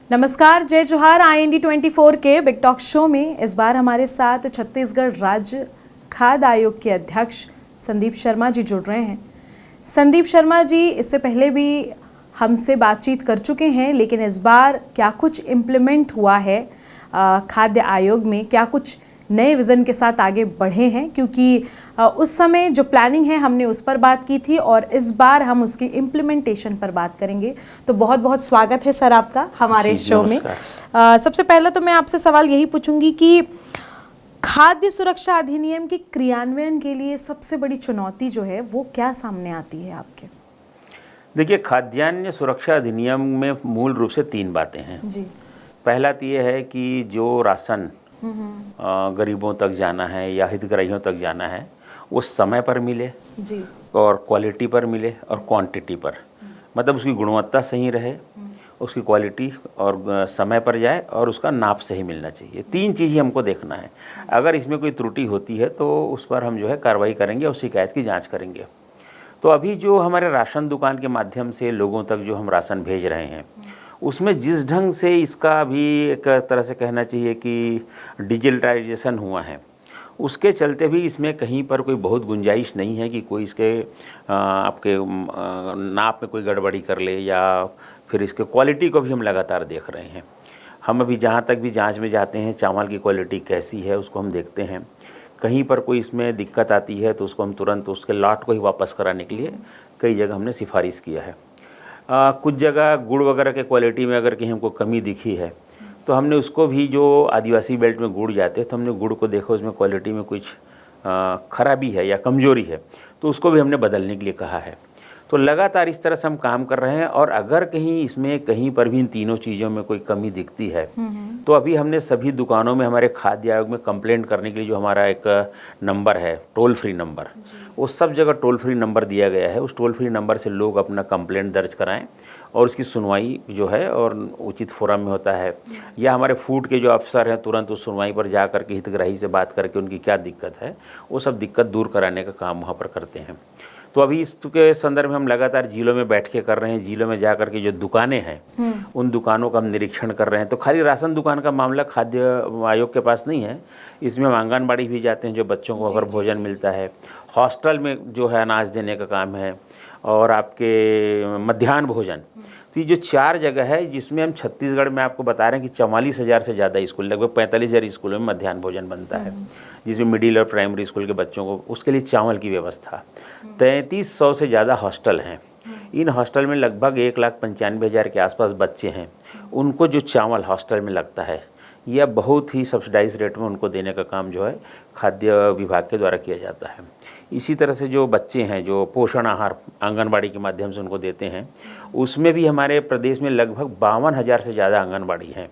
नमस्कार, जय जोहार। IND24 के बिग टॉक शो में इस बार हमारे साथ छत्तीसगढ़ राज्य खाद्य आयोग के अध्यक्ष संदीप शर्मा जी जुड़ रहे हैं। संदीप शर्मा जी इससे पहले भी हमसे बातचीत कर चुके हैं, लेकिन इस बार क्या कुछ इम्प्लीमेंट हुआ है खाद्य आयोग में, क्या कुछ नए विज़न के साथ आगे बढ़े हैं, क्योंकि उस समय जो प्लानिंग है हमने उस पर बात की थी और इस बार हम उसकी इम्प्लीमेंटेशन पर बात करेंगे। तो बहुत बहुत स्वागत है सर आपका हमारे शो में। सबसे पहले तो मैं आपसे सवाल यही पूछूंगी कि खाद्य सुरक्षा अधिनियम के क्रियान्वयन के लिए सबसे बड़ी चुनौती जो है वो क्या सामने आती है आपके? देखिए, खाद्यान्न सुरक्षा अधिनियम में मूल रूप से 3 बातें हैं जी। पहला तो ये है कि जो राशन गरीबों तक जाना है या हितग्राहियों तक जाना है वो समय पर मिले जी, और क्वालिटी पर मिले और क्वांटिटी पर, मतलब उसकी गुणवत्ता सही रहे, उसकी क्वालिटी और समय पर जाए और उसका नाप सही मिलना चाहिए। 3 चीज़ हमको देखना है। अगर इसमें कोई त्रुटि होती है तो उस पर हम जो है कार्रवाई करेंगे और शिकायत की जांच करेंगे। तो अभी जो हमारे राशन दुकान के माध्यम से लोगों तक जो हम राशन भेज रहे हैं उसमें जिस ढंग से इसका भी एक तरह से कहना चाहिए कि डिजिटलाइजेशन हुआ है, उसके चलते भी इसमें कहीं पर कोई बहुत गुंजाइश नहीं है कि कोई इसके आपके नाप में कोई गड़बड़ी कर ले, या फिर इसके क्वालिटी को भी हम लगातार देख रहे हैं। हम अभी जहाँ तक भी जांच में जाते हैं चावल की क्वालिटी कैसी है उसको हम देखते हैं। कहीं पर कोई इसमें दिक्कत आती है तो उसको हम तुरंत उसके लॉट को ही वापस कराने के लिए कई जगह हमने सिफारिश किया है। कुछ जगह गुड़ वगैरह के क्वालिटी में अगर कहीं हमको कमी दिखी है तो हमने उसको भी, जो आदिवासी बेल्ट में गुड़ जाते हैं तो हमने गुड़ को देखा उसमें क्वालिटी में कुछ खराबी है या कमज़ोरी है तो उसको भी हमने बदलने के लिए कहा है। तो लगातार इस तरह से हम काम कर रहे हैं और अगर कहीं इसमें कहीं पर भी इन तीनों चीज़ों में कोई कमी दिखती है तो अभी हमने सभी दुकानों में हमारे खाद्य आयोग में कंप्लेंट करने के लिए जो हमारा एक नंबर है, टोल फ्री नंबर, वो सब जगह टोल फ्री नंबर दिया गया है। उस टोल फ्री नंबर से लोग अपना कंप्लेंट दर्ज कराएं और उसकी सुनवाई जो है और उचित फोरम में होता है, या हमारे फूड के जो अफसर हैं तुरंत उस सुनवाई पर जा करके हितग्राही से बात करके उनकी क्या दिक्कत है वो सब दिक्कत दूर कराने का काम वहाँ पर करते हैं। तो अभी इसके संदर्भ में हम लगातार जिलों में बैठ के कर रहे हैं। जिलों में जा कर के जो दुकानें हैं उन दुकानों का हम निरीक्षण कर रहे हैं। तो खाली राशन दुकान का मामला खाद्य आयोग के पास नहीं है, इसमें हम आंगनबाड़ी भी जाते हैं जो बच्चों को अगर भोजन मिलता है, हॉस्टल में जो है अनाज देने का काम है, और आपके मध्याह्न भोजन। तो ये जो 4 जगह है जिसमें हम छत्तीसगढ़ में आपको बता रहे हैं कि 44,000 से ज़्यादा स्कूल, लगभग 45,000 स्कूलों में मध्याह्न भोजन बनता है, जिसमें मिडिल और प्राइमरी स्कूल के बच्चों को उसके लिए चावल की व्यवस्था। 3300 से ज़्यादा हॉस्टल हैं। इन हॉस्टल में लगभग 1,95,000 के आसपास बच्चे हैं। उनको जो चावल हॉस्टल में लगता है यह बहुत ही सब्सिडाइज रेट में उनको देने का काम जो है खाद्य विभाग के द्वारा किया जाता है। इसी तरह से जो बच्चे हैं जो पोषण आहार आंगनबाड़ी के माध्यम से उनको देते हैं, उसमें भी हमारे प्रदेश में लगभग 52,000 से ज़्यादा आंगनबाड़ी हैं,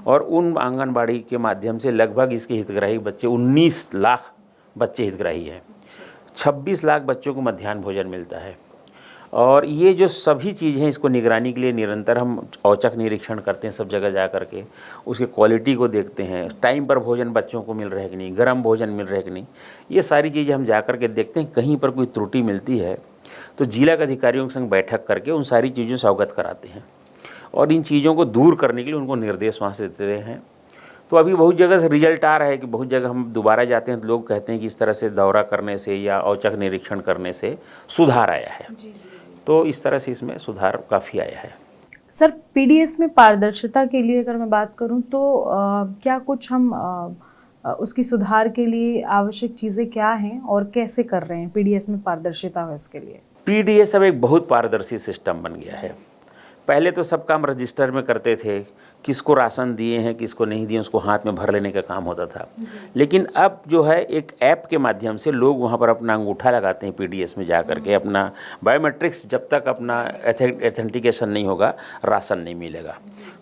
और उन आंगनबाड़ी के माध्यम से लगभग इसके हितग्राही बच्चे 19 लाख बच्चे हितग्राही हैं। 26 लाख बच्चों को मध्याह्न भोजन मिलता है। और ये जो सभी चीज़ें हैं इसको निगरानी के लिए निरंतर हम औचक निरीक्षण करते हैं, सब जगह जा कर के उसके क्वालिटी को देखते हैं, टाइम पर भोजन बच्चों को मिल रहा है कि नहीं, गर्म भोजन मिल रहा है कि नहीं, ये सारी चीज़ें हम जा कर के देखते हैं। कहीं पर कोई त्रुटि मिलती है तो जिला के अधिकारियों के संग बैठक करके उन सारी चीज़ों से अवगत कराते हैं और इन चीज़ों को दूर करने के लिए उनको निर्देश वहाँ से देते हैं। तो अभी बहुत जगह से रिजल्ट आ रहा है कि बहुत जगह हम दोबारा जाते हैं तो लोग कहते हैं कि इस तरह से दौरा करने से या औचक निरीक्षण करने से सुधार आया है। तो इस तरह से इसमें सुधार काफ़ी आया है। सर, पीडीएस में पारदर्शिता के लिए अगर मैं बात करूं तो क्या कुछ हम उसकी सुधार के लिए आवश्यक चीज़ें क्या हैं और कैसे कर रहे हैं पीडीएस में पारदर्शिता हो इसके लिए? पीडीएस अब एक बहुत पारदर्शी सिस्टम बन गया है। पहले तो सब काम रजिस्टर में करते थे, किसको राशन दिए हैं किसको नहीं दिए उसको हाथ में भर लेने का काम होता था। लेकिन अब जो है एक ऐप के माध्यम से लोग वहाँ पर अपना अंगूठा लगाते हैं पीडीएस में जा कर के, अपना बायोमेट्रिक्स, जब तक अपना एथेंटिकेशन नहीं होगा राशन नहीं मिलेगा।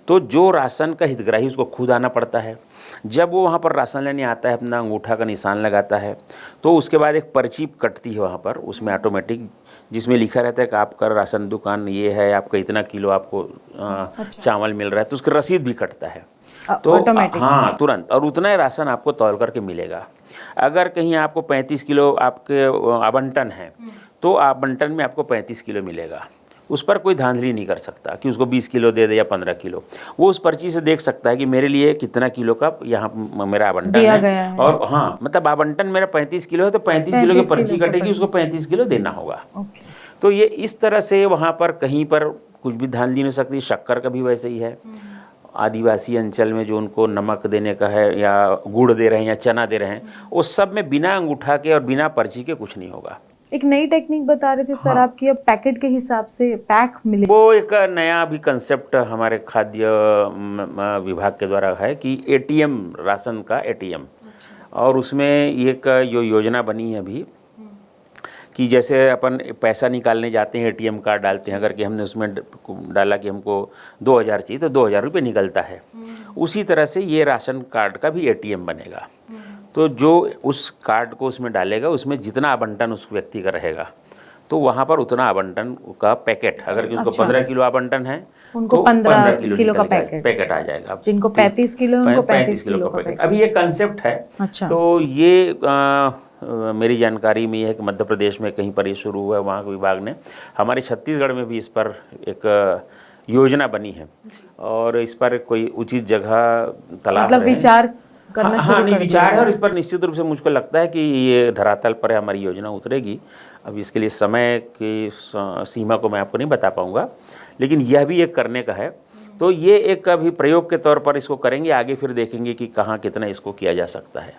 तो जो राशन का हितग्राही उसको खुद आना पड़ता है। जब वो वहाँ पर राशन लेने आता है अपना अंगूठा का निशान लगाता है तो उसके बाद एक पर्ची कटती है वहाँ पर, उसमें ऑटोमेटिक, जिसमें लिखा रहता है कि आपका राशन दुकान ये है, आपका इतना किलो आपको चावल मिल रहा है, तो उसका रसीद भी कटता है। तो हाँ, तुरंत, और उतना ही राशन आपको तौल करके मिलेगा। अगर कहीं आपको 35 किलो आपके आवंटन है तो आवंटन में आपको 35 किलो मिलेगा। उस पर कोई धांधली नहीं कर सकता कि उसको 20 किलो दे दे या 15 किलो। वो उस पर्ची से देख सकता है कि मेरे लिए कितना किलो का यहाँ मेरा आवंटन है। और हाँ, मतलब आवंटन मेरा 35 किलो है तो 35 किलो की पर्ची कटेगी, उसको 35 किलो देना होगा। तो ये इस तरह से वहाँ पर कहीं पर कुछ भी धांधली नहीं हो सकती। शक्कर का भी वैसे ही है। आदिवासी अंचल में जो उनको नमक देने का है या गुड़ दे रहे हैं या चना दे रहे हैं, वो सब में बिना अंगूठा के और बिना पर्ची के कुछ नहीं होगा। एक नई टेक्निक बता रहे थे सर आप कि अब पैकेट के हिसाब से पैक मिले। वो एक नया भी कंसेप्ट हमारे खाद्य विभाग के द्वारा है कि एटीएम, राशन का एटीएम। और उसमें एक जो योजना बनी है अभी कि जैसे अपन पैसा निकालने जाते हैं, एटीएम कार्ड डालते हैं, अगर कि हमने उसमें डाला कि हमको 2000 चाहिए तो 2000 रुपये निकलता है। उसी तरह से ये राशन कार्ड का भी एटीएम बनेगा। तो जो उस कार्ड को उसमें डालेगा, उसमें जितना आवंटन उस व्यक्ति का रहेगा तो वहाँ पर उतना आवंटन का पैकेट, अगर कि उसको 15 किलो आवंटन है उनको तो 15 किलो का पैकेट आ जाएगा। जिनको 35 किलो उनको 35 किलो का पैकेट। अभी ये कंसेप्ट है। तो ये मेरी जानकारी में ये है कि मध्य प्रदेश में कहीं पर ये शुरू हुआ है, वहाँ के विभाग ने। हमारे छत्तीसगढ़ में भी इस पर एक योजना बनी है और इस पर कोई उचित जगह तलाश रहे हैं। विचार करना शुरू नहीं, विचार है और इस पर निश्चित रूप से मुझको लगता है कि ये धरातल पर हमारी योजना उतरेगी। अब इसके लिए समय की सीमा को मैं आपको नहीं बता पाऊँगा, लेकिन यह भी एक करने का है। तो ये एक अभी प्रयोग के तौर पर इसको करेंगे, आगे फिर देखेंगे कि कहाँ कितना इसको किया जा सकता है।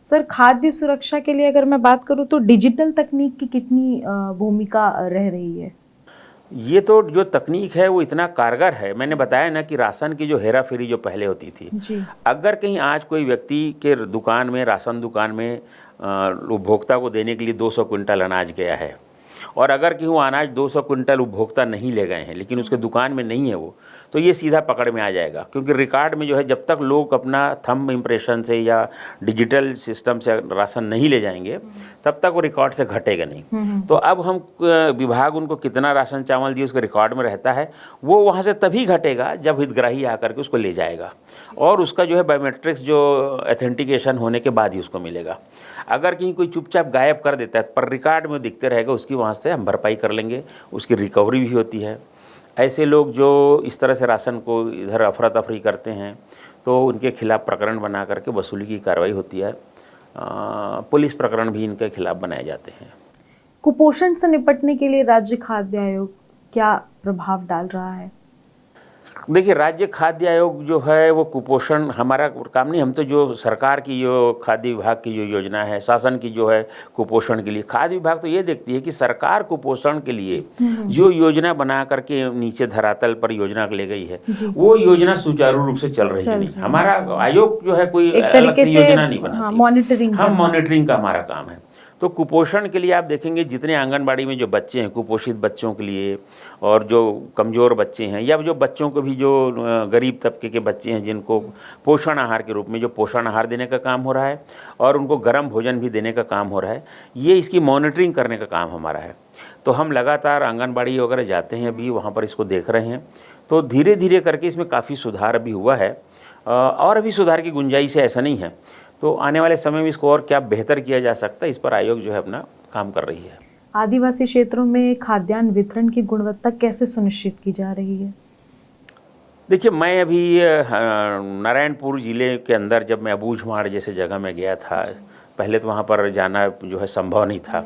सर, खाद्य सुरक्षा के लिए अगर मैं बात करूं तो डिजिटल तकनीक की कितनी भूमिका रह रही है? ये तो जो तकनीक है वो इतना कारगर है। मैंने बताया ना कि राशन की जो हेरा फेरी जो पहले होती थी जी। अगर कहीं आज कोई व्यक्ति के दुकान में, राशन दुकान में उपभोक्ता को देने के लिए 200 क्विंटल अनाज गया है और अगर कि वो अनाज 200 क्विंटल उपभोक्ता नहीं ले गए हैं लेकिन उसके दुकान में नहीं है वो, तो ये सीधा पकड़ में आ जाएगा। क्योंकि रिकॉर्ड में जो है, जब तक लोग अपना थंब इम्प्रेशन से या डिजिटल सिस्टम से राशन नहीं ले जाएंगे तब तक वो रिकॉर्ड से घटेगा नहीं। तो अब हम विभाग उनको कितना राशन चावल दिए उसके रिकॉर्ड में रहता है, वो वहाँ से तभी घटेगा जब हितग्राही आकर के उसको ले जाएगा और उसका जो है बायोमेट्रिक्स जो ऑथेंटिकेशन होने के बाद ही उसको मिलेगा। अगर कहीं कोई चुपचाप गायब कर देता है पर रिकॉर्ड में दिखते रहेगा, उसकी वहाँ से हम भरपाई कर लेंगे, उसकी रिकवरी भी होती है। ऐसे लोग जो इस तरह से राशन को इधर अफरा तफरी करते हैं तो उनके खिलाफ प्रकरण बना करके वसूली की कार्रवाई होती है। पुलिस प्रकरण भी इनके खिलाफ बनाए जाते हैं। कुपोषण से निपटने के लिए राज्य खाद्य आयोग क्या प्रभाव डाल रहा है? देखिए, राज्य खाद्य आयोग जो है वो कुपोषण हमारा काम नहीं। हम तो जो सरकार की जो खाद्य विभाग की जो योजना है, शासन की जो है कुपोषण के लिए, खाद्य विभाग तो ये देखती है कि सरकार कुपोषण के लिए जो योजना बना करके नीचे धरातल पर योजना ले गई है वो योजना सुचारू रूप से चल रही है नहीं। हमारा आयोग जो है कोई अलग से योजना नहीं बनाती। मॉनिटरिंग का हमारा काम है। तो कुपोषण के लिए आप देखेंगे जितने आंगनबाड़ी में जो बच्चे हैं, कुपोषित बच्चों के लिए और जो कमज़ोर बच्चे हैं या जो बच्चों को भी जो गरीब तबके के बच्चे हैं जिनको पोषण आहार के रूप में जो पोषण आहार देने का काम हो रहा है और उनको गर्म भोजन भी देने का काम हो रहा है, ये इसकी मॉनिटरिंग करने का काम हमारा है। तो हम लगातार आंगनबाड़ी वगैरह जाते हैं, अभी वहाँ पर इसको देख रहे हैं। तो धीरे धीरे करके इसमें काफ़ी सुधार अभी हुआ है और अभी सुधार की गुंजाइश है, ऐसा नहीं है। तो आने वाले समय में इसको और क्या बेहतर किया जा सकता है, इस पर आयोग जो है अपना काम कर रही है। आदिवासी क्षेत्रों में खाद्यान्न वितरण की गुणवत्ता कैसे सुनिश्चित की जा रही है? देखिए, मैं अभी नारायणपुर ज़िले के अंदर जब मैं अबूझमाड़ जैसे जगह में गया था, पहले तो वहाँ पर जाना जो है संभव नहीं था,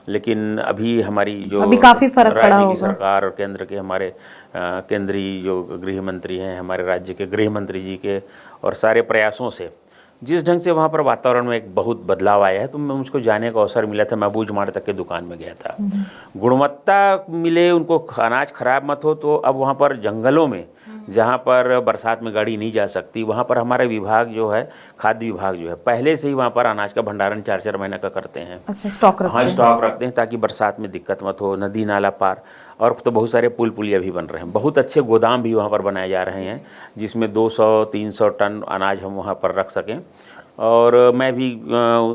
लेकिन अभी हमारी जो अभी काफ़ी फर्क पड़ा राज्य की सरकार और केंद्र के हमारे केंद्रीय जो गृह मंत्री हैं, हमारे राज्य के गृह मंत्री जी के और सारे प्रयासों से जिस ढंग से वहाँ पर वातावरण में एक बहुत बदलाव आया है, तो मुझको जाने का अवसर मिला था। मैं अबूझमाड़ तक के दुकान में गया था। गुणवत्ता मिले, उनको अनाज खराब मत हो। तो अब वहाँ पर जंगलों में जहाँ पर बरसात में गाड़ी नहीं जा सकती, वहाँ पर हमारे विभाग जो है, खाद्य विभाग जो है, पहले से ही वहाँ पर अनाज का भंडारण 4-4 महीने का करते हैं। अच्छा, स्टॉक रखते हैं। हाँ, स्टॉक रखते हैं ताकि बरसात में दिक्कत मत हो। नदी नाला पार, और तो बहुत सारे पुल पुलिया भी बन रहे हैं। बहुत अच्छे गोदाम भी वहाँ पर बनाए जा रहे हैं जिसमें 200-300 टन अनाज हम वहाँ पर रख सकें। और मैं भी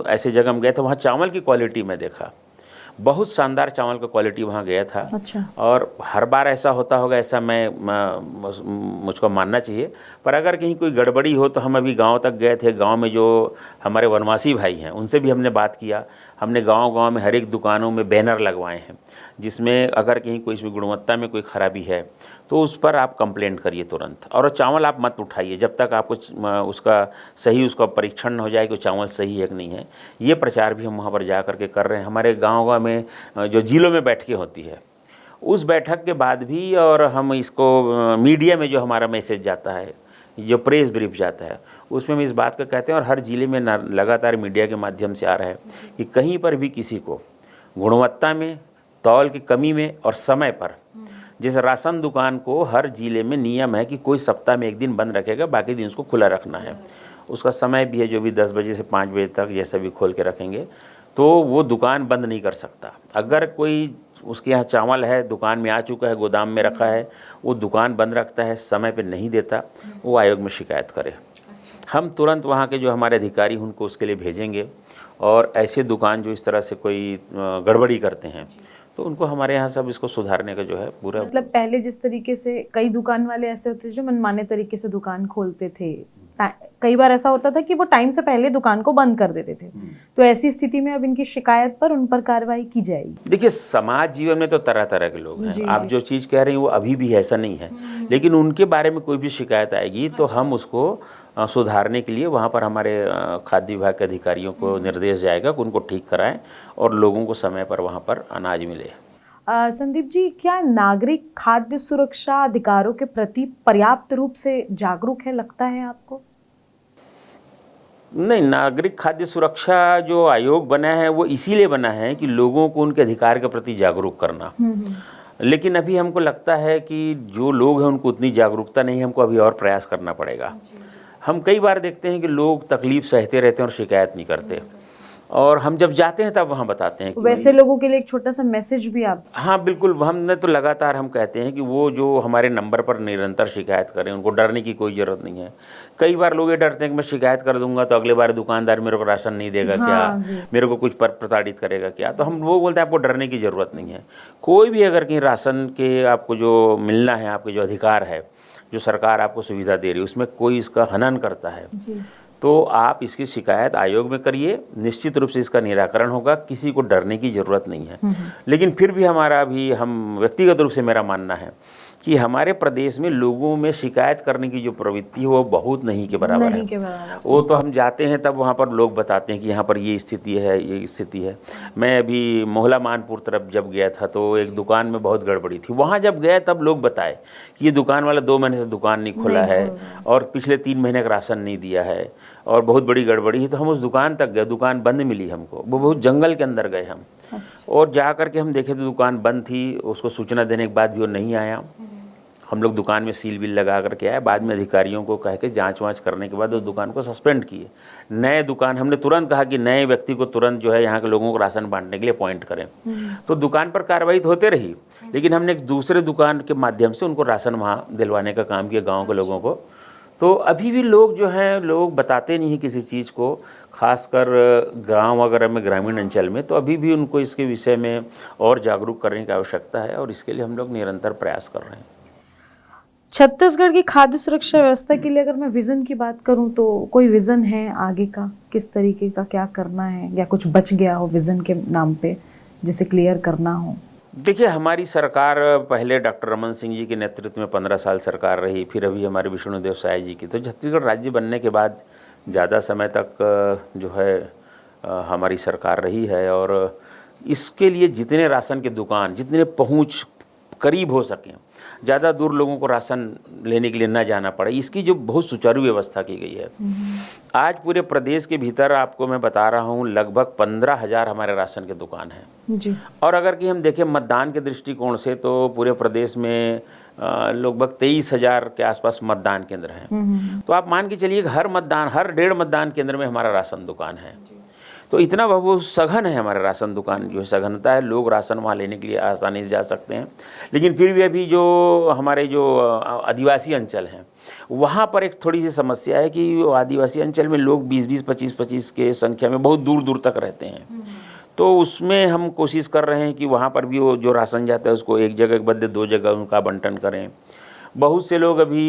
ऐसे जगह में गया था, वहाँ चावल की क्वालिटी में देखा, बहुत शानदार चावल का क्वालिटी वहाँ गया था। अच्छा। और हर बार ऐसा होता होगा ऐसा मुझको मानना चाहिए, पर अगर कहीं कोई गड़बड़ी हो तो हम अभी गांव तक गए थे। गांव में जो हमारे वनवासी भाई हैं उनसे भी हमने बात किया। हमने गांव-गांव में हर एक दुकानों में बैनर लगवाए हैं, जिसमें अगर कहीं कोई इसमें गुणवत्ता में कोई खराबी है तो उस पर आप कंप्लेंट करिए तुरंत, और चावल आप मत उठाइए जब तक आपको उसका सही उसका परीक्षण न हो जाए कि चावल सही है कि नहीं है। ये प्रचार भी हम वहाँ पर जा कर के कर रहे हैं। हमारे गाँव-गाँव में जो जिलों में बैठकें होती है, उस बैठक के बाद भी, और हम इसको मीडिया में जो हमारा मैसेज जाता है, जो प्रेस ब्रीफ जाता है, उसमें हम इस बात का कहते हैं, और हर ज़िले में लगातार मीडिया के माध्यम से आ रहा है कि कहीं पर भी किसी को गुणवत्ता में, तौल की कमी में और समय पर, जैसे राशन दुकान को हर ज़िले में नियम है कि कोई सप्ताह में एक दिन बंद रखेगा, बाकी दिन उसको खुला रखना है। उसका समय भी है जो भी 10 बजे से 5 बजे तक जैसा भी खोल के रखेंगे, तो वो दुकान बंद नहीं कर सकता। अगर कोई उसके यहाँ चावल है, दुकान में आ चुका है, गोदाम में रखा है, वो दुकान बंद रखता है, समय पे नहीं देता, वो आयोग में शिकायत करे। हम तुरंत वहाँ के जो हमारे अधिकारी उनको उसके लिए भेजेंगे, और ऐसे दुकान जो इस तरह से कोई गड़बड़ी करते हैं तो उनको हमारे यहाँ सब इसको सुधारने का जो है पूरा, मतलब पहले जिस तरीके से कई दुकान वाले ऐसे होते थे जो मनमाने तरीके से दुकान खोलते थे, कई बार ऐसा होता था कि वो टाइम से पहले दुकान को बंद कर देते थे, तो ऐसी स्थिति में अब इनकी शिकायत पर उन पर कार्रवाई की जाएगी। देखिए, समाज जीवन में तो तरह तरह के लोग हैं, आप जो चीज़ कह रहे हैं वो अभी भी ऐसा नहीं है, लेकिन उनके बारे में कोई भी शिकायत आएगी तो हम उसको सुधारने के लिए वहाँ पर हमारे खाद्य विभाग के अधिकारियों को निर्देश जाएगा कि उनको ठीक कराएं और लोगों को समय पर वहाँ पर अनाज मिले। संदीप जी, क्या नागरिक खाद्य सुरक्षा अधिकारों के प्रति पर्याप्त रूप से जागरूक है, लगता है आपको? नहीं, नागरिक खाद्य सुरक्षा जो आयोग बना है वो इसीलिए बना है कि लोगों को उनके अधिकार के प्रति जागरूक करना। लेकिन अभी हमको लगता है कि जो लोग हैं उनको उतनी जागरूकता नहीं है, हमको अभी और प्रयास करना पड़ेगा। हम कई बार देखते हैं कि लोग तकलीफ सहते रहते हैं और शिकायत नहीं करते, और हम जब जाते हैं तब वहाँ बताते हैं कि वैसे लोगों के लिए एक छोटा सा मैसेज भी आप। हाँ बिल्कुल, हमने तो लगातार हम कहते हैं कि वो जो हमारे नंबर पर निरंतर शिकायत करें, उनको डरने की कोई ज़रूरत नहीं है। कई बार लोग ये डरते हैं कि मैं शिकायत कर दूंगा तो अगले बार दुकानदार मेरे को राशन नहीं देगा, क्या मेरे को कुछ प्रताड़ित करेगा क्या, तो हम वो बोलते हैं आपको डरने की ज़रूरत नहीं है। कोई भी अगर कहीं राशन के आपको जो मिलना है, आपके जो अधिकार है, जो सरकार आपको सुविधा दे रही है, उसमें कोई इसका हनन करता है तो आप इसकी शिकायत आयोग में करिए, निश्चित रूप से इसका निराकरण होगा, किसी को डरने की ज़रूरत नहीं है। लेकिन फिर भी हम व्यक्तिगत रूप से मेरा मानना है कि हमारे प्रदेश में लोगों में शिकायत करने की जो प्रवृत्ति है वो बहुत नहीं के बराबर है। वो तो हम जाते हैं तब वहाँ पर लोग बताते हैं कि यहाँ पर ये स्थिति है, ये स्थिति है। मैं अभी मोहला मानपुर तरफ जब गया था तो एक दुकान में बहुत गड़बड़ी थी, वहाँ जब गया तब लोग बताए कि ये दुकान वाला 2 महीने से दुकान नहीं खोला है और पिछले 3 महीने का राशन नहीं दिया है और बहुत बड़ी गड़बड़ी है। तो हम उस दुकान तक गए, दुकान बंद मिली हमको, वो बहुत जंगल के अंदर गए हम। और जा करके हम देखे तो दुकान बंद थी, उसको सूचना देने के बाद भी वो नहीं आया। हम लोग दुकान में सील बिल लगा करके आए, बाद में अधिकारियों को कह के जांच वाँच करने के बाद उस दुकान को सस्पेंड किए। नए दुकान हमने तुरंत कहा कि नए व्यक्ति को तुरंत जो है यहाँ के लोगों को राशन बांटने के लिए अपॉइंट करें। तो दुकान पर कार्रवाई तो होते रही, लेकिन हमने एक दूसरे दुकान के माध्यम से उनको राशन वहाँ दिलवाने का काम किया गाँव के लोगों को। तो अभी भी लोग जो हैं, लोग बताते नहीं हैं किसी चीज़ को, खासकर गांव वगैरह में, ग्रामीण अंचल में, तो अभी भी उनको इसके विषय में और जागरूक करने की आवश्यकता है और इसके लिए हम लोग निरंतर प्रयास कर रहे हैं। छत्तीसगढ़ की खाद्य सुरक्षा व्यवस्था के लिए अगर मैं विज़न की बात करूं तो कोई विज़न है आगे का, किस तरीके का क्या करना है, या कुछ बच गया हो विज़न के नाम पे जिसे क्लियर करना हो? देखिए, हमारी सरकार पहले डॉक्टर रमन सिंह जी के नेतृत्व में 15 साल सरकार रही, फिर अभी हमारे विष्णुदेव साय जी की। तो छत्तीसगढ़ राज्य बनने के बाद ज़्यादा समय तक जो है हमारी सरकार रही है, और इसके लिए जितने राशन के दुकान, जितने पहुंच करीब हो सकें, ज़्यादा दूर लोगों को राशन लेने के लिए ना जाना पड़े, इसकी जो बहुत सुचारू व्यवस्था की गई है। आज पूरे प्रदेश के भीतर आपको मैं बता रहा हूँ लगभग 15,000 हमारे राशन के दुकान हैं जी। और अगर कि हम देखें मतदान के दृष्टिकोण से तो पूरे प्रदेश में लगभग 23,000 के आसपास मतदान केंद्र हैं। तो आप मान के चलिए हर 1.5 मतदान केंद्र में हमारा राशन दुकान है। तो इतना वो सघन है हमारा राशन दुकान, जो सघनता है, लोग राशन वहाँ लेने के लिए आसानी से जा सकते हैं। लेकिन फिर भी अभी जो हमारे जो आदिवासी अंचल हैं वहाँ पर एक थोड़ी सी समस्या है कि आदिवासी अंचल में लोग 20-20, 25-25 के संख्या में बहुत दूर दूर तक रहते हैं। तो उसमें हम कोशिश कर रहे हैं कि वहाँ पर भी वो जो राशन जाता है उसको एक जगह के बदले 2 जगह उनका बंटन करें। बहुत से लोग अभी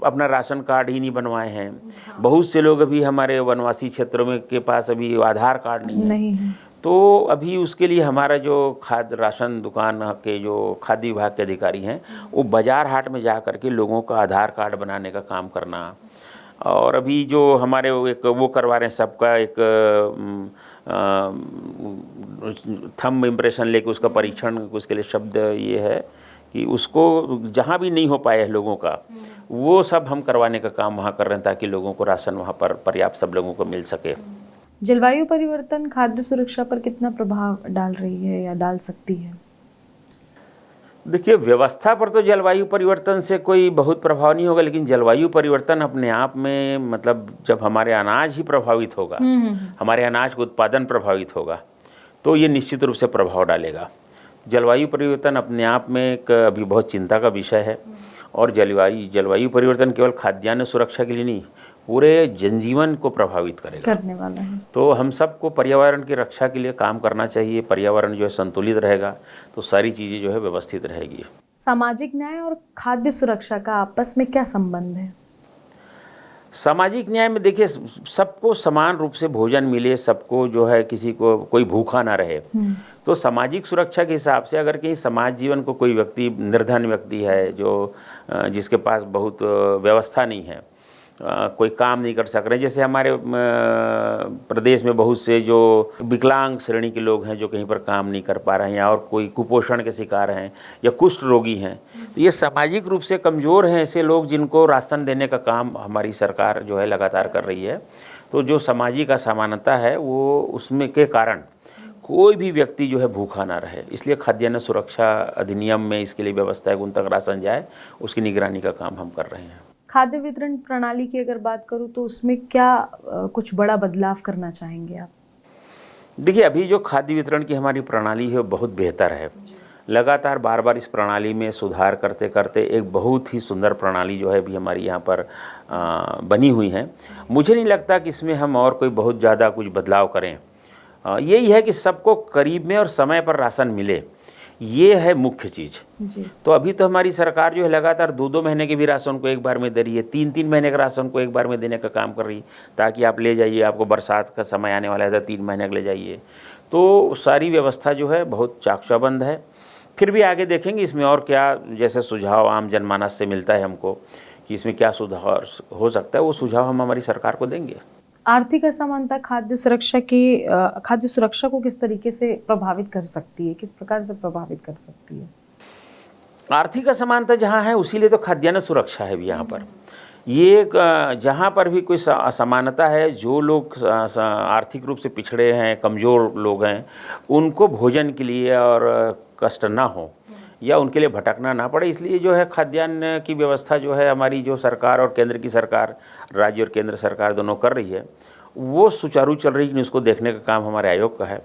अपना राशन कार्ड ही नहीं बनवाए हैं, बहुत से लोग अभी हमारे वनवासी क्षेत्रों में के पास अभी आधार कार्ड नहीं है। तो अभी उसके लिए हमारा जो खाद्य राशन दुकान के जो खाद्य विभाग के अधिकारी हैं वो बाज़ार हाट में जा कर के लोगों का आधार कार्ड बनाने का काम करना, और अभी जो हमारे वो करवा रहे हैं सबका एक थंब इम्प्रेशन लेके उसका परीक्षण, उसके लिए शब्द ये है कि उसको जहाँ भी नहीं हो पाए है लोगों का, वो सब हम करवाने का काम वहाँ कर रहे हैं ताकि लोगों को राशन वहाँ पर पर्याप्त सब लोगों को मिल सके। जलवायु परिवर्तन खाद्य सुरक्षा पर कितना प्रभाव डाल रही है या डाल सकती है? देखिए, व्यवस्था पर तो जलवायु परिवर्तन से कोई बहुत प्रभाव नहीं होगा, लेकिन जलवायु परिवर्तन अपने आप में मतलब जब हमारे अनाज ही प्रभावित होगा, हमारे अनाज का उत्पादन प्रभावित होगा, तो ये निश्चित रूप से प्रभाव डालेगा। जलवायु परिवर्तन अपने आप में एक अभी बहुत चिंता का विषय है, और जलवायु परिवर्तन केवल खाद्यान्न सुरक्षा के लिए नहीं, पूरे जनजीवन को प्रभावित करने वाला है। तो हम सबको पर्यावरण की रक्षा के लिए काम करना चाहिए। पर्यावरण जो है संतुलित रहेगा तो सारी चीज़ें जो है व्यवस्थित रहेगी। सामाजिक न्याय और खाद्य सुरक्षा का आपस में क्या संबंध है? सामाजिक न्याय में देखिए, सबको समान रूप से भोजन मिले, सबको जो है किसी को कोई भूखा ना रहे। तो सामाजिक सुरक्षा के हिसाब से अगर कहीं समाज जीवन को कोई व्यक्ति निर्धन व्यक्ति है, जो जिसके पास बहुत व्यवस्था नहीं है, कोई काम नहीं कर सक रहे, जैसे हमारे प्रदेश में बहुत से जो विकलांग श्रेणी के लोग हैं जो कहीं पर काम नहीं कर पा रहे हैं, और कोई कुपोषण के शिकार हैं या कुष्ठ रोगी हैं, तो ये सामाजिक रूप से कमज़ोर हैं ऐसे लोग, जिनको राशन देने का काम हमारी सरकार जो है लगातार कर रही है। तो जो सामाजिक असमानता है वो उसमें के कारण कोई भी व्यक्ति जो है भूखा ना रहे, इसलिए खाद्यान्न सुरक्षा अधिनियम में इसके लिए व्यवस्था है कि उन तक राशन जाए, उसकी निगरानी का काम हम कर रहे हैं। खाद्य वितरण प्रणाली की अगर बात करूं तो उसमें क्या कुछ बड़ा बदलाव करना चाहेंगे आप? देखिए, अभी जो खाद्य वितरण की हमारी प्रणाली है वो बहुत बेहतर है। लगातार बार बार इस प्रणाली में सुधार करते करते एक बहुत ही सुंदर प्रणाली जो है अभी हमारी यहाँ पर बनी हुई है। मुझे नहीं लगता कि इसमें हम और कोई बहुत ज़्यादा कुछ बदलाव करें। यही है कि सबको करीब में और समय पर राशन मिले, ये है मुख्य चीज़। तो अभी तो हमारी सरकार जो है लगातार 2-2 महीने के भी राशन को एक बार में दे रही है, 3-3 महीने का राशन को एक बार में देने का काम कर रही है, ताकि आप ले जाइए, आपको बरसात का समय आने वाला है तो 3 महीने का ले जाइए। तो सारी व्यवस्था जो है बहुत चाकचौबंद है। फिर भी आगे देखेंगे इसमें और क्या, जैसे सुझाव आम जनमानस से मिलता है हमको कि इसमें क्या सुधार हो सकता है, वो सुझाव हम हमारी सरकार को देंगे। आर्थिक असमानता खाद्य सुरक्षा को किस तरीके से प्रभावित कर सकती है, किस प्रकार से प्रभावित कर सकती है? आर्थिक असमानता जहाँ है उसी लिए तो खाद्यान्न सुरक्षा है भी यहाँ पर। ये जहाँ पर भी कोई असमानता है, जो लोग आर्थिक रूप से पिछड़े हैं, कमज़ोर लोग हैं, उनको भोजन के लिए और कष्ट ना हो या उनके लिए भटकना ना पड़े, इसलिए जो है खाद्यान्न की व्यवस्था जो है हमारी जो सरकार और केंद्र की सरकार, राज्य और केंद्र सरकार दोनों कर रही है, वो सुचारू चल रही है। उसको देखने का काम हमारे आयोग का है।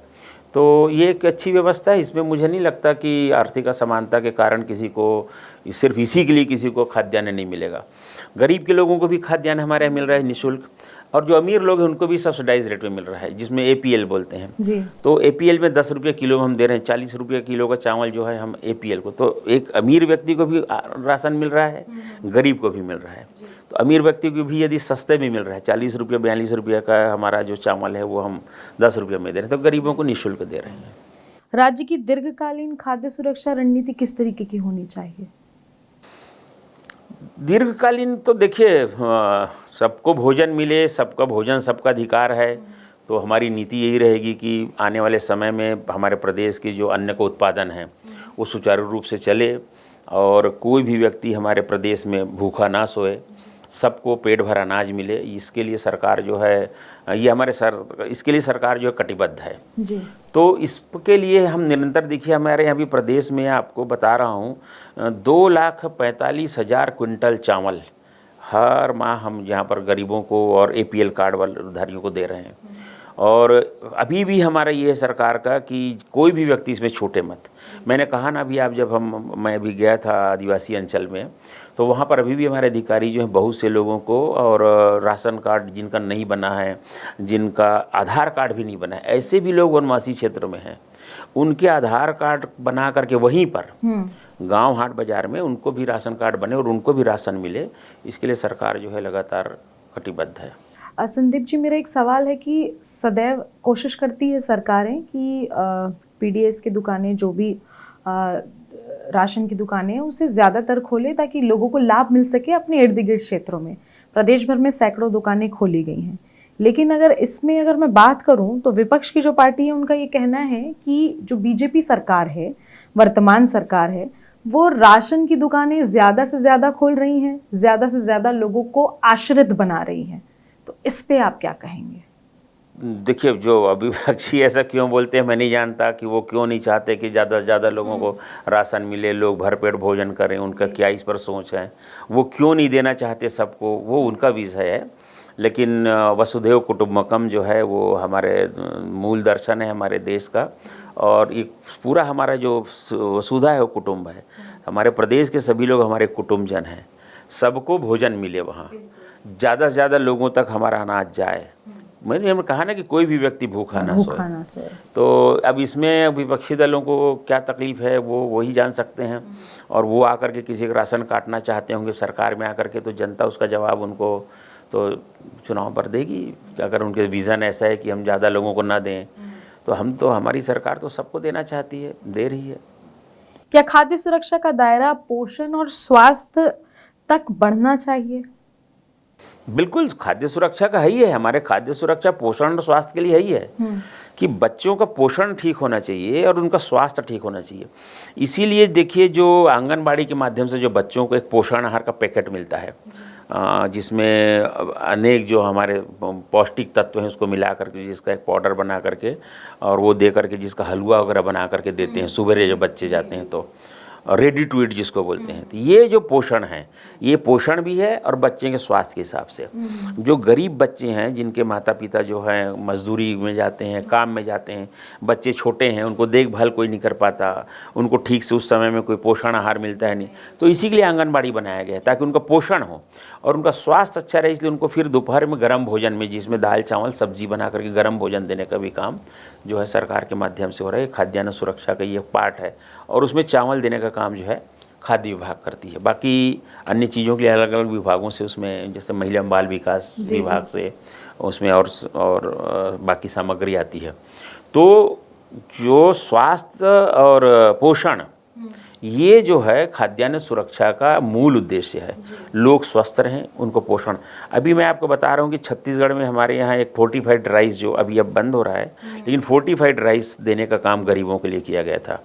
तो ये एक अच्छी व्यवस्था है। इसमें मुझे नहीं लगता कि आर्थिक असमानता के कारण किसी को, सिर्फ इसी के लिए किसी को खाद्यान्न नहीं मिलेगा। गरीब के लोगों को भी खाद्यान्न हमारे यहाँ मिल रहा है निःशुल्क, और जो अमीर लोग हैं उनको भी सब्सिडाइज रेट में मिल रहा है, जिसमें APL बोलते हैं जी। तो APL में 10 रुपये किलो हम दे रहे हैं, 40 रुपये किलो का चावल जो है हम APL को, तो एक अमीर व्यक्ति को भी राशन मिल रहा है, गरीब को भी मिल रहा है। तो अमीर व्यक्ति को भी यदि सस्ते में मिल रहा है, 40 रुपये 42 रुपये का हमारा जो चावल है वो हम 10 रुपये में दे रहे हैं, तो गरीबों को निःशुल्क दे रहे हैं। राज्य की दीर्घकालीन खाद्य सुरक्षा रणनीति किस तरीके की होनी चाहिए? दीर्घकालीन तो देखिए, सबको भोजन मिले, सबका भोजन सबका अधिकार है, तो हमारी नीति यही रहेगी कि आने वाले समय में हमारे प्रदेश की जो अन्न का उत्पादन है वो सुचारू रूप से चले, और कोई भी व्यक्ति हमारे प्रदेश में भूखा ना सोए, सबको पेट भर अनाज मिले। इसके लिए सरकार जो है इसके लिए सरकार जो है कटिबद्ध है जी। तो इसके लिए हम निरंतर, देखिए हमारे यहाँ भी प्रदेश में आपको बता रहा हूँ 2,45,000 क्विंटल चावल हर माह हम यहाँ पर गरीबों को और APL कार्ड वाले धारियों को दे रहे हैं। और अभी भी हमारा ये है सरकार का कि कोई भी व्यक्ति इसमें छूटे मत। मैंने कहा ना, अभी आप जब मैं भी गया था आदिवासी अंचल में, तो वहाँ पर अभी भी हमारे अधिकारी जो हैं बहुत से लोगों को, और राशन कार्ड जिनका नहीं बना है, जिनका आधार कार्ड भी नहीं बना है, ऐसे भी लोग वनवासी क्षेत्र में हैं, उनके आधार कार्ड बना करके वहीं पर गांव हाट बाज़ार में उनको भी राशन कार्ड बने और उनको भी राशन मिले। इसके लिए सरकार जो है लगातार कटिबद्ध है। संदीप जी, मेरा एक सवाल है कि सदैव कोशिश करती है सरकारें कि पीडीएस की दुकानें, जो भी राशन की दुकानें हैं, उसे ज़्यादातर खोले ताकि लोगों को लाभ मिल सके अपने इर्द गिर्द क्षेत्रों में। प्रदेश भर में सैकड़ों दुकानें खोली गई हैं, लेकिन अगर मैं बात करूं तो विपक्ष की जो पार्टी है उनका ये कहना है कि जो बीजेपी सरकार है, वर्तमान सरकार है, वो राशन की दुकानें ज़्यादा से ज़्यादा खोल रही हैं, ज़्यादा से ज़्यादा लोगों को आश्रित बना रही हैं। तो इस पे आप क्या कहेंगे? देखिए, जो अविपक्षी ऐसा क्यों बोलते हैं मैं नहीं जानता कि वो क्यों नहीं चाहते कि ज़्यादा से ज़्यादा लोगों को राशन मिले, लोग भरपेट भोजन करें, उनका क्या इस पर सोच है, वो क्यों नहीं देना चाहते सबको, वो उनका विषय है। लेकिन वसुधैव कुटुम्बकम जो है वो हमारे मूल दर्शन है हमारे देश का, और एक पूरा हमारा जो वसुधा है वो कुटुंब है। हमारे प्रदेश के सभी लोग हमारे कुटुंबजन हैं, सबको भोजन मिले, वहाँ ज़्यादा से ज़्यादा लोगों तक हमारा अनाज जाए। मैंने कहा ना कि कोई भी व्यक्ति भूखा ना सोए। तो अब इसमें विपक्षी दलों को क्या तकलीफ़ है वो वही जान सकते हैं, और वो आकर के किसी का राशन काटना चाहते होंगे सरकार में आकर के, तो जनता उसका जवाब उनको तो चुनाव पर देगी। अगर उनके विज़न ऐसा है कि हम ज़्यादा लोगों को ना दें, तो हमारी सरकार तो सबको देना चाहती है, दे रही है। क्या खाद्य सुरक्षा का दायरा पोषण और स्वास्थ्य तक बढ़ना चाहिए? बिल्कुल, खाद्य सुरक्षा का ही है। हमारे खाद्य सुरक्षा पोषण और स्वास्थ्य के लिए ही है कि बच्चों का पोषण ठीक होना चाहिए और उनका स्वास्थ्य ठीक होना चाहिए। इसीलिए देखिए, जो आंगनबाड़ी के माध्यम से जो बच्चों को एक पोषण आहार का पैकेट मिलता है, जिसमें अनेक जो हमारे पौष्टिक तत्व हैं उसको मिला करके, जिसका एक पाउडर बना करके और वो दे करके, जिसका हलवा वगैरह बना करके देते हैं सुबह जब बच्चे जाते हैं, तो रेडी टू ईट जिसको बोलते हैं। तो ये जो पोषण है, ये पोषण भी है और बच्चे के स्वास्थ्य के हिसाब से। जो गरीब बच्चे हैं, जिनके माता पिता जो हैं मजदूरी में जाते हैं, काम में जाते हैं, बच्चे छोटे हैं, उनको देखभाल कोई नहीं कर पाता, उनको ठीक से उस समय में कोई पोषण आहार मिलता है नहीं, तो इसी के लिए आंगनबाड़ी बनाया गया है, ताकि उनका पोषण हो और उनका स्वास्थ्य अच्छा रहे। इसलिए उनको फिर दोपहर में गर्म भोजन में, जिसमें दाल चावल सब्जी बना करके गर्म भोजन देने का भी काम जो है सरकार के माध्यम से हो रहा है। खाद्यान्न सुरक्षा का ये पार्ट है, और उसमें चावल देने का काम जो है खाद्य विभाग करती है। बाकी अन्य चीज़ों के लिए अलग अलग विभागों से, उसमें जैसे महिला बाल विकास विभाग से उसमें और बाकी सामग्री आती है। तो जो स्वास्थ्य और पोषण, ये जो है खाद्यान्न सुरक्षा का मूल उद्देश्य है। लोग स्वस्थ रहें, उनको पोषण। अभी मैं आपको बता रहा हूँ कि छत्तीसगढ़ में हमारे यहाँ एक फोर्टिफाइड राइस जो अभी अब बंद हो रहा है, लेकिन फोर्टिफाइड राइस देने का काम गरीबों के लिए किया गया था।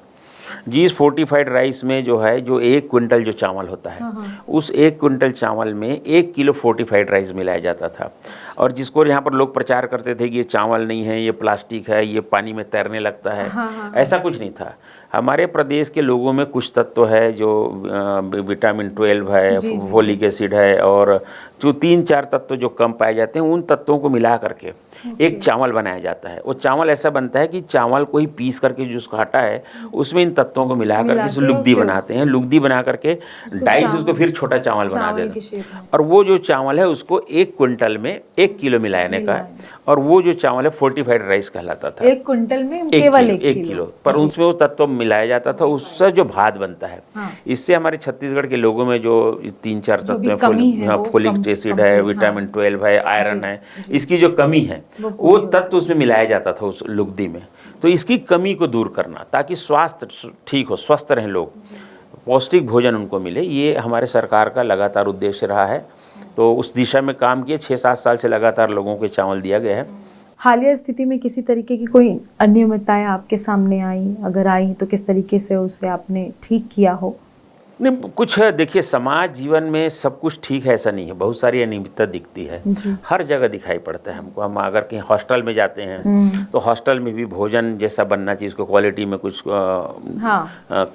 जिस फोर्टिफाइड राइस में जो है, जो 1 क्विंटल जो चावल होता है, उस 1 क्विंटल चावल में 1 किलो फोर्टिफाइड राइस मिलाया जाता था। और जिसको यहाँ पर लोग प्रचार करते थे कि ये चावल नहीं है, ये प्लास्टिक है, ये पानी में तैरने लगता है, ऐसा कुछ नहीं था। हमारे प्रदेश के लोगों में कुछ तत्व है, जो विटामिन 12 है, फोलिक एसिड है, और जो 3-4 तत्व जो कम पाए जाते हैं, उन तत्वों को मिला करके एक चावल बनाया जाता है। वो चावल ऐसा बनता है कि चावल को ही पीस करके जो उसका आटा है, उसमें इन तत्वों को मिला करके लुगदी बनाते हैं। लुगदी बना करके डाइस उसको फिर छोटा चावल बना देते हैं, और वो जो चावल है उसको 1 क्विंटल में 1 किलो मिलाने का है, और वो जो चावल है फोर्टिफाइड राइस कहलाता था। 1 क्विंटल में केवल 1 किलो, पर उसमें वो तत्व मिलाया जाता था, उससे जो भात बनता है। इससे हमारे छत्तीसगढ़ के लोगों में जो 3-4 तत्व हैं, फोलिक एसिड है, विटामिन 12 है, आयरन है, इसकी जो कमी है वो तत्व उसमें मिलाया जाता था उस लुगदी में। तो इसकी कमी को दूर करना, ताकि स्वास्थ्य ठीक हो, स्वस्थ रहें लोग, पौष्टिक भोजन उनको मिले, ये हमारे सरकार का लगातार उद्देश्य रहा है। तो उस दिशा में काम किए 6-7 साल से लगातार लोगों को चावल दिया गया है। हालिया स्थिति में किसी तरीके की कोई अनियमितताएं आपके सामने आई? अगर आई तो किस तरीके से उसे आपने ठीक किया हो? नहीं, कुछ देखिए, समाज जीवन में सब कुछ ठीक है ऐसा नहीं है, बहुत सारी अनियमितता दिखती है, हर जगह दिखाई पड़ता है हमको। हम अगर कहीं हॉस्टल में जाते हैं तो हॉस्टल में भी भोजन जैसा बनना चाहिए, उसको क्वालिटी में कुछ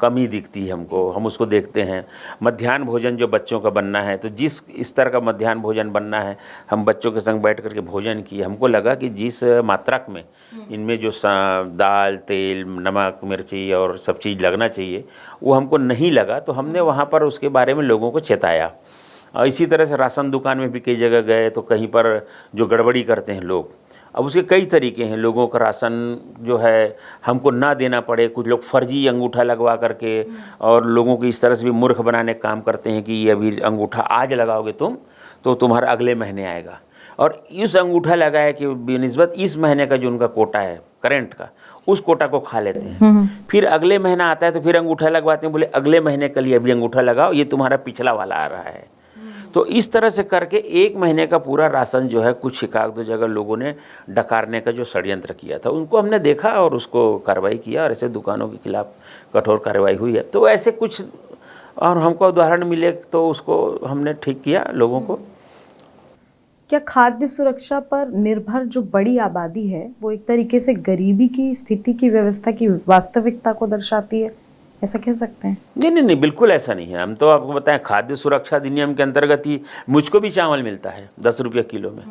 कमी दिखती है हमको, हम उसको देखते हैं। मध्याह्न भोजन जो बच्चों का बनना है, तो जिस स्तर का मध्याह्न भोजन बनना है, हम बच्चों के संग बैठ करके भोजन किए, हमको लगा कि जिस मात्रक में इनमें जो दाल, तेल, नमक, मिर्ची और सब चीज़ लगना चाहिए, वो हमको नहीं लगा। तो हमने वहाँ पर उसके बारे में लोगों को चेताया। और इसी तरह से राशन दुकान में भी कई जगह गए तो कहीं पर जो गड़बड़ी करते हैं लोग, अब उसके कई तरीके हैं। लोगों का राशन जो है हमको ना देना पड़े, कुछ लोग फर्जी अंगूठा लगवा करके और लोगों को इस तरह से भी मूर्ख बनाने का काम करते हैं कि ये अभी अंगूठा आज लगाओगे तुम तो तुम्हारा अगले महीने आएगा। और इस अंगूठा लगाया कि निस्बत इस महीने का जो उनका कोटा है करंट का, उस कोटा को खा लेते हैं। फिर अगले महीना आता है तो फिर अंगूठा लगवाते हैं, बोले अगले महीने के लिए अभी अंगूठा लगाओ, ये तुम्हारा पिछला वाला आ रहा है। तो इस तरह से करके 1 महीने का पूरा राशन जो है कुछ एक दो जगह लोगों ने डकारने का जो षड्यंत्र किया था उनको हमने देखा और उसको कार्रवाई किया, और ऐसे दुकानों के खिलाफ कठोर कार्रवाई हुई है। तो ऐसे कुछ और हमको उदाहरण मिले तो उसको हमने ठीक किया लोगों को। क्या खाद्य सुरक्षा पर निर्भर जो बड़ी आबादी है वो एक तरीके से गरीबी की स्थिति की व्यवस्था की वास्तविकता को दर्शाती है, ऐसा कह सकते हैं? नहीं, बिल्कुल ऐसा नहीं है। हम तो आपको बताएं, खाद्य सुरक्षा अधिनियम के अंतर्गत ही मुझको भी चावल मिलता है 10 रुपये किलो में।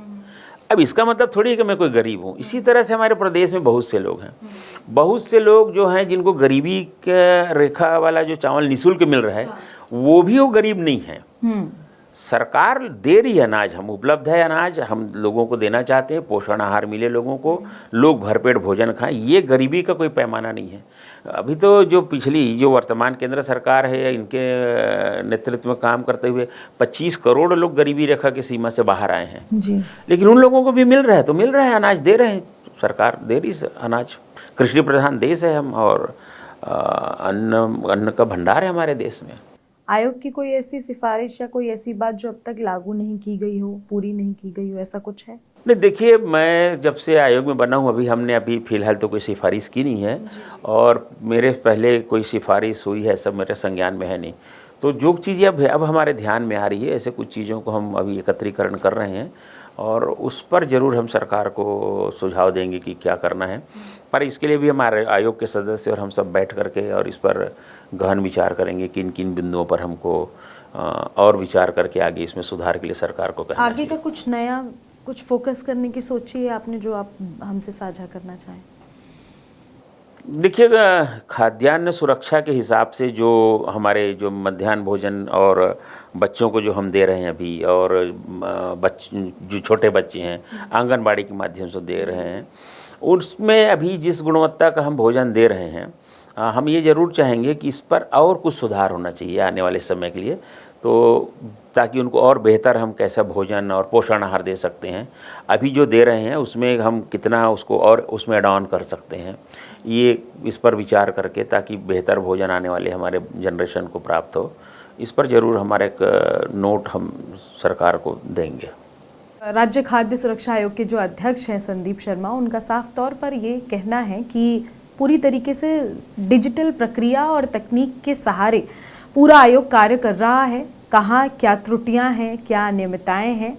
अब इसका मतलब थोड़ी है कि मैं कोई गरीब हूँ। इसी तरह से हमारे प्रदेश में बहुत से लोग हैं, बहुत से लोग जो हैं जिनको गरीबी के रेखा वाला जो चावल निःशुल्क मिल रहा है वो भी वो गरीब नहीं है। सरकार दे रही है अनाज, हम उपलब्ध है अनाज, हम लोगों को देना चाहते हैं, पोषण आहार मिले लोगों को, लोग भरपेट भोजन खाएं, ये गरीबी का कोई पैमाना नहीं है। अभी तो जो पिछली जो वर्तमान केंद्र सरकार है, इनके नेतृत्व में काम करते हुए 25 करोड़ लोग गरीबी रेखा की सीमा से बाहर आए हैं जी। लेकिन उन लोगों को भी मिल रहा है, तो मिल रहा है, अनाज दे रहे हैं, सरकार दे रही है अनाज। कृषि प्रधान देश है हम, और अन्न का भंडार है हमारे देश में। आयोग की कोई ऐसी सिफारिश या कोई ऐसी बात जो अब तक लागू नहीं की गई हो, पूरी नहीं की गई हो, ऐसा कुछ है? नहीं, देखिए, मैं जब से आयोग में बना हूँ अभी फ़िलहाल तो कोई सिफारिश की नहीं है, और मेरे पहले कोई सिफारिश हुई है सब मेरे संज्ञान में है नहीं। तो जो चीज़ें अब हमारे ध्यान में आ रही है, ऐसे कुछ चीज़ों को हम अभी एकत्रीकरण कर रहे हैं, और उस पर ज़रूर हम सरकार को सुझाव देंगे कि क्या करना है। पर इसके लिए भी हमारे आयोग के सदस्य और हम सब बैठ करके और इस पर गहन विचार करेंगे किन किन बिंदुओं पर हमको और विचार करके आगे इसमें सुधार के लिए सरकार को करना आगे का कुछ नया कुछ फोकस करने की सोची है आपने जो आप हमसे साझा करना चाहें? देखिएगा, खाद्यान्न सुरक्षा के हिसाब से जो हमारे जो मध्याह्न भोजन और बच्चों को जो हम दे रहे हैं अभी, और जो छोटे बच्चे हैं आंगनबाड़ी के माध्यम से दे रहे हैं, उसमें अभी जिस गुणवत्ता का हम भोजन दे रहे हैं, हम ये ज़रूर चाहेंगे कि इस पर और कुछ सुधार होना चाहिए आने वाले समय के लिए, तो ताकि उनको और बेहतर हम कैसा भोजन और पोषण आहार दे सकते हैं। अभी जो दे रहे हैं उसमें हम कितना उसको और उसमें एड ऑन कर सकते हैं, ये इस पर विचार करके, ताकि बेहतर भोजन आने वाले हमारे जनरेशन को प्राप्त हो। इस पर ज़रूर हमारा एक नोट हम सरकार को देंगे। राज्य खाद्य सुरक्षा आयोग के जो अध्यक्ष हैं संदीप शर्मा, उनका साफ तौर पर ये कहना है कि पूरी तरीके से डिजिटल प्रक्रिया और तकनीक के सहारे पूरा आयोग कार्य कर रहा है। कहाँ क्या त्रुटियां हैं, क्या अनियमितताएं हैं,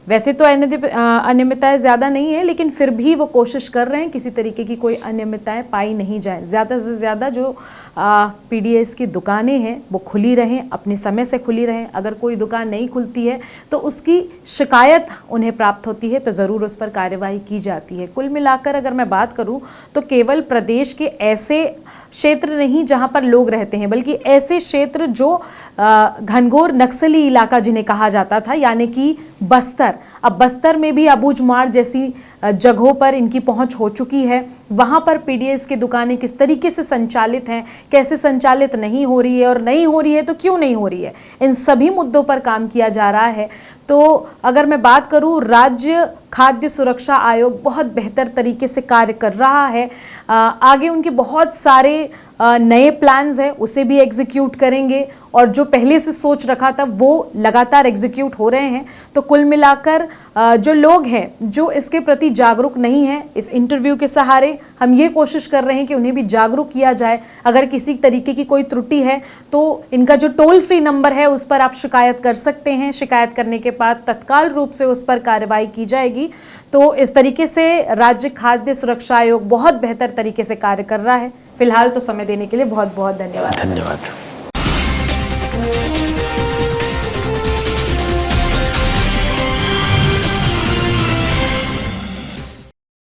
वैसे तो अनियमितताएं ज़्यादा नहीं है, लेकिन फिर भी वो कोशिश कर रहे हैं किसी तरीके की कोई अनियमितताएं पाई नहीं जाए। ज़्यादा से ज़्यादा जो पीडीएस की दुकानें हैं वो खुली रहें, अपने समय से खुली रहें। अगर कोई दुकान नहीं खुलती है तो उसकी शिकायत उन्हें प्राप्त होती है तो ज़रूर उस पर कार्यवाही की जाती है। कुल मिलाकर अगर मैं बात करूं तो केवल प्रदेश के ऐसे क्षेत्र नहीं जहां पर लोग रहते हैं, बल्कि ऐसे क्षेत्र जो घनघोर नक्सली इलाका जिन्हें कहा जाता था, यानी कि बस्तर, अब बस्तर में भी अबूझमाड़ जैसी जगहों पर इनकी पहुंच हो चुकी है। वहां पर पीडीएस की दुकानें किस तरीके से संचालित हैं, कैसे संचालित नहीं हो रही है, और नहीं हो रही है तो क्यों नहीं हो रही है, इन सभी मुद्दों पर काम किया जा रहा है। तो अगर मैं बात करूं, राज्य खाद्य सुरक्षा आयोग बहुत बेहतर तरीके से कार्य कर रहा है। आगे उनके बहुत सारे नए प्लान्स हैं, उसे भी एग्जीक्यूट करेंगे, और जो पहले से सोच रखा था वो लगातार एग्जीक्यूट हो रहे हैं। तो कुल मिलाकर जो लोग हैं जो इसके प्रति जागरूक नहीं हैं, इस इंटरव्यू के सहारे हम ये कोशिश कर रहे हैं कि उन्हें भी जागरूक किया जाए। अगर किसी तरीके की कोई त्रुटि है तो इनका जो टोल फ्री नंबर है उस पर आप शिकायत कर सकते हैं। शिकायत करने के बाद तत्काल रूप से उस पर कार्रवाई की जाएगी। तो इस तरीके से राज्य खाद्य सुरक्षा आयोग बहुत बेहतर तरीके से कार्य कर रहा है। फिलहाल तो समय देने के लिए बहुत बहुत धन्यवाद। धन्यवाद।